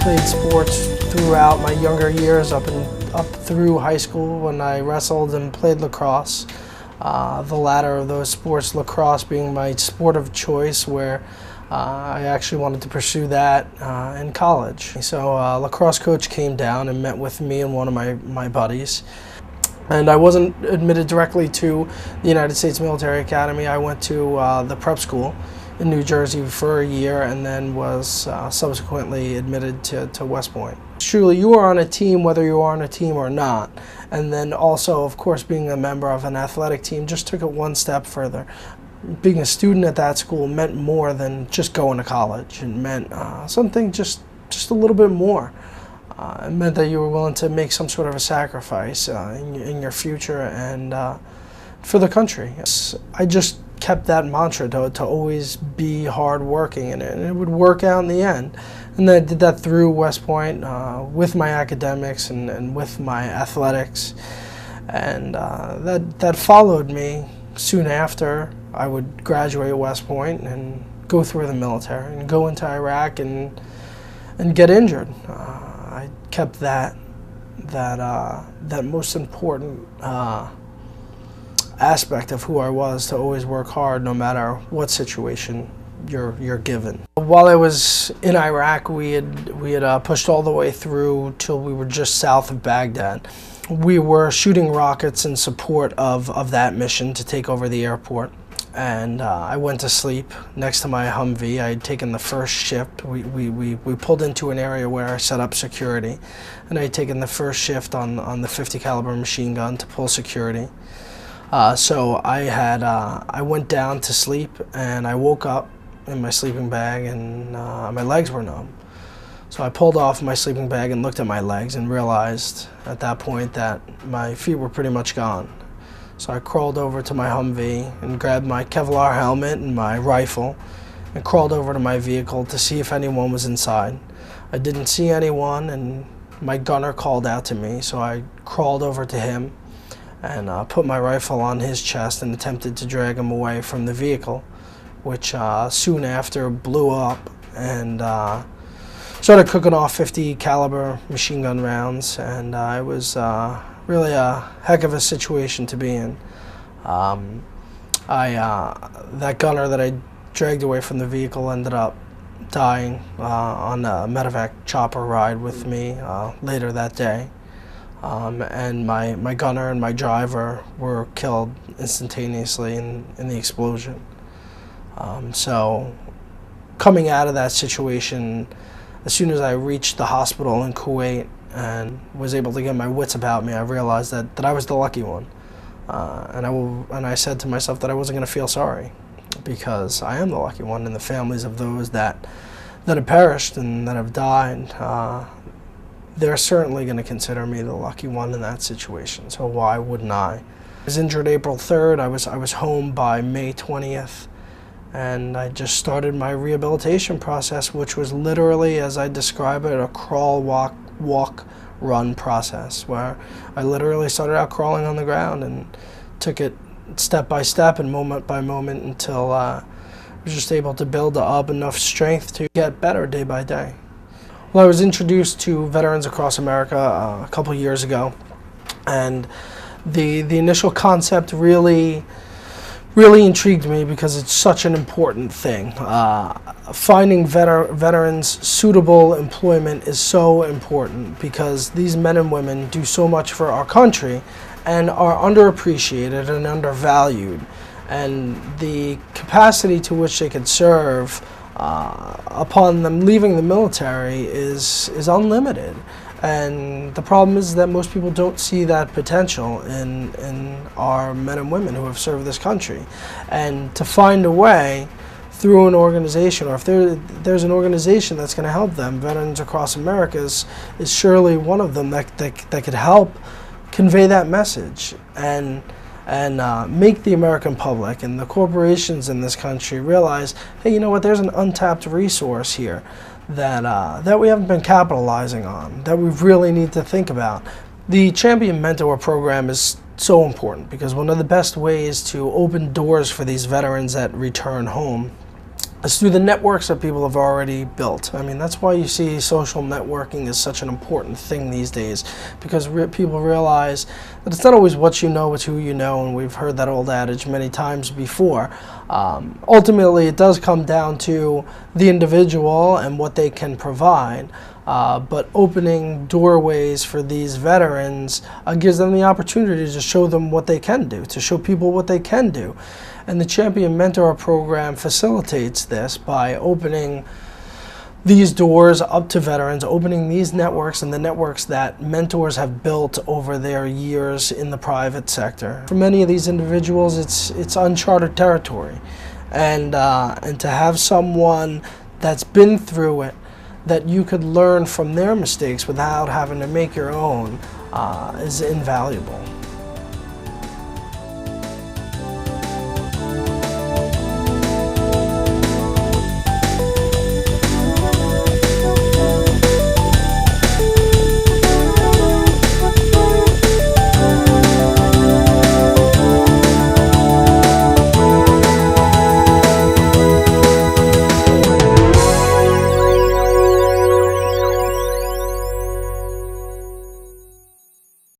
played sports throughout my younger years up through high school when I wrestled and played lacrosse. The latter of those sports, lacrosse being my sport of choice, where I actually wanted to pursue that in college. So a lacrosse coach came down and met with me and one of my buddies. And I wasn't admitted directly to the United States Military Academy. I went to the prep school in New Jersey for a year and then was subsequently admitted to West Point. Truly, you are on a team whether you are on a team or not. And then also, of course, being a member of an athletic team just took it one step further. Being a student at that school meant more than just going to college. It meant something just a little bit more. It meant that you were willing to make some sort of a sacrifice in your future and for the country. I just kept that mantra to always be hardworking, and it would work out in the end. And I did that through West Point with my academics and with my athletics. And that followed me soon after. I would graduate West Point and go through the military and go into Iraq and get injured. I kept that most important aspect of who I was, to always work hard no matter what situation you're given. While I was in Iraq, we had pushed all the way through till we were just south of Baghdad. We were shooting rockets in support of that mission to take over the airport. And I went to sleep next to my Humvee. I had taken the first shift. We pulled into an area where I set up security, and I had taken the first shift on the 50 caliber machine gun to pull security. So I went down to sleep, and I woke up in my sleeping bag, and my legs were numb. So I pulled off my sleeping bag and looked at my legs and realized at that point that my feet were pretty much gone. So I crawled over to my Humvee and grabbed my Kevlar helmet and my rifle and crawled over to my vehicle to see if anyone was inside. I didn't see anyone, and my gunner called out to me, so I crawled over to him and put my rifle on his chest and attempted to drag him away from the vehicle, which soon after blew up and started cooking off 50 caliber machine gun rounds, and it was really a heck of a situation to be in. That gunner that I dragged away from the vehicle ended up dying on a medevac chopper ride with me later that day. And my gunner and my driver were killed instantaneously in the explosion. So coming out of that situation, as soon as I reached the hospital in Kuwait and was able to get my wits about me, I realized that I was the lucky one. And I said to myself that I wasn't going to feel sorry, because I am the lucky one, and the families of those that have perished and that have died, they're certainly going to consider me the lucky one in that situation. So why wouldn't I? I was injured April 3rd. I was home by May 20th. And I just started my rehabilitation process, which was literally, as I describe it, a crawl, walk, run process, where I literally started out crawling on the ground and took it step by step and moment by moment until I was just able to build up enough strength to get better day by day. Well, I was introduced to Veterans Across America a couple years ago, and the initial concept really intrigued me because it's such an important thing. Finding veterans suitable employment is so important, because these men and women do so much for our country and are underappreciated and undervalued. And the capacity to which they could serve upon them leaving the military is unlimited. And the problem is that most people don't see that potential in our men and women who have served this country. And to find a way through an organization, or if there's an organization that's going to help them, Veterans Across America is surely one of them that could help convey that message and make the American public and the corporations in this country realize, hey, you know what, there's an untapped resource here that we haven't been capitalizing on, that we really need to think about. The Champion Mentor program is so important, because one of the best ways to open doors for these veterans that return home It's through the networks that people have already built. I mean, that's why you see social networking is such an important thing these days, because people realize that it's not always what you know, it's who you know, and we've heard that old adage many times before. Ultimately, it does come down to the individual and what they can provide. But opening doorways for these veterans gives them the opportunity to show them what they can do, to show people what they can do. And the Champion Mentor Program facilitates this by opening these doors up to veterans, opening these networks and the networks that mentors have built over their years in the private sector. For many of these individuals, it's uncharted territory. And to have someone that's been through it, that you could learn from their mistakes without having to make your own, is invaluable.